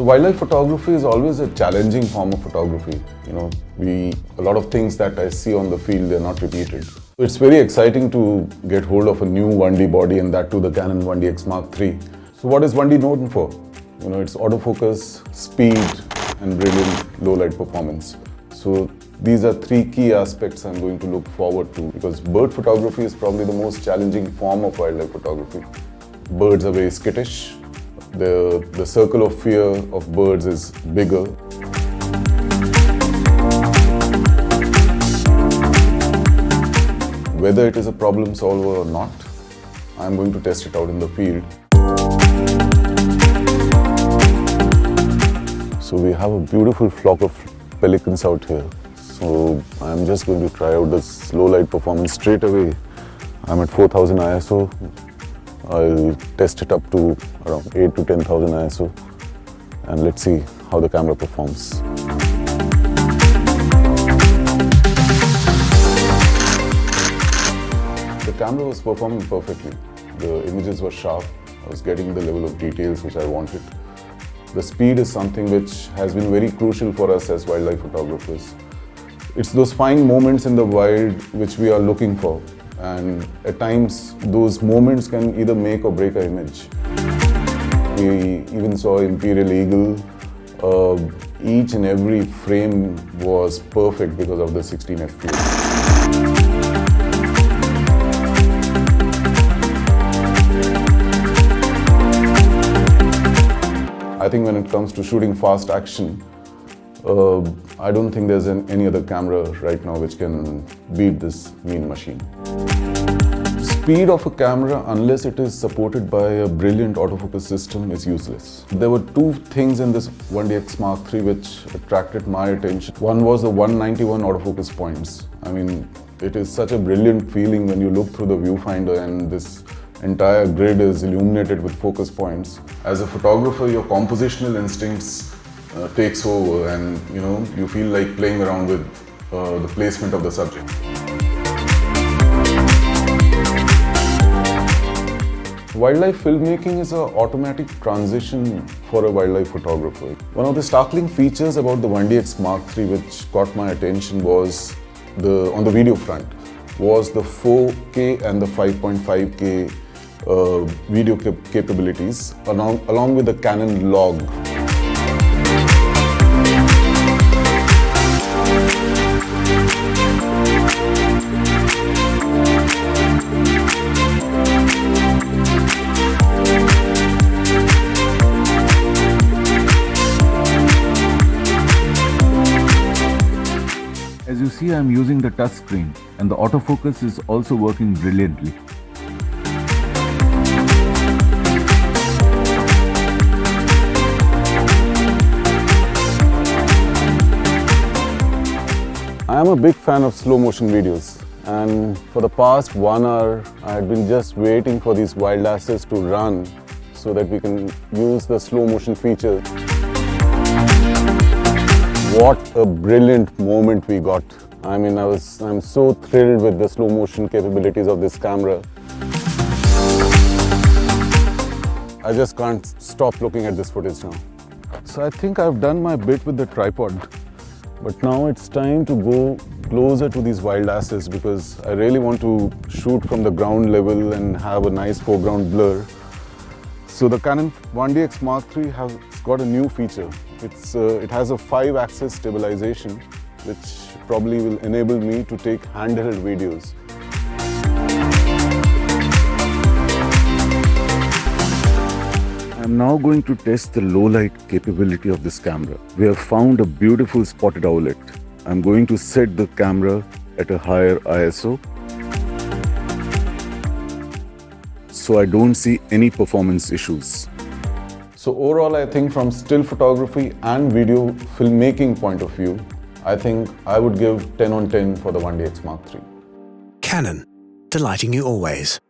Wildlife photography is always a challenging form of photography. A lot of things that I see on the field, they're not repeated. It's very exciting to get hold of a new 1D body, and that too the Canon 1DX Mark III. So what is 1D known for? It's autofocus, speed, and brilliant low light performance. So these are three key aspects I'm going to look forward to, because bird photography is probably the most challenging form of wildlife photography. Birds are very skittish. The circle of fear of birds is bigger. Whether it is a problem solver or not, I'm going to test it out in the field. So we have a beautiful flock of pelicans out here. So I'm just going to try out this low light performance straight away. I'm at 4000 ISO. I'll test it up to around 8 to 10,000 ISO, and let's see how the camera performs. The camera was performing perfectly. The images were sharp. I was getting the level of details which I wanted. The speed is something which has been very crucial for us as wildlife photographers. It's those fine moments in the wild which we are looking for. And at times, those moments can either make or break an image. We even saw imperial eagle. Each and every frame was perfect because of the 16 FPS. I think when it comes to shooting fast action, I don't think there's any other camera right now which can beat this mean machine. Speed of a camera, unless it is supported by a brilliant autofocus system, is useless. There were two things in this 1DX Mark III which attracted my attention. One was the 191 autofocus points. I mean, it is such a brilliant feeling when you look through the viewfinder and this entire grid is illuminated with focus points. As a photographer, your compositional instincts takes over, and you feel like playing around with the placement of the subject. Wildlife filmmaking is an automatic transition for a wildlife photographer. One of the startling features about the 1DX Mark III which caught my attention was on the video front was the 4K and the 5.5K video capabilities along with the Canon log. As you see, I'm using the touch screen, and the autofocus is also working brilliantly. I am a big fan of slow motion videos, and for the past 1 hour I had been just waiting for these wild asses to run so that we can use the slow motion feature. What a brilliant moment we got. I mean, I'm so thrilled with the slow motion capabilities of this camera. I just can't stop looking at this footage now. So I think I've done my bit with the tripod, but now it's time to go closer to these wild asses, because I really want to shoot from the ground level and have a nice foreground blur. So the Canon 1DX Mark III has got a new feature. It has a 5-axis stabilization, which probably will enable me to take handheld videos. I'm now going to test the low light capability of this camera. We have found a beautiful spotted owlet. I'm going to set the camera at a higher ISO so I don't see any performance issues. So overall, I think from still photography and video filmmaking point of view, I think I would give 10 on 10 for the 1DX Mark III. Canon, delighting you always.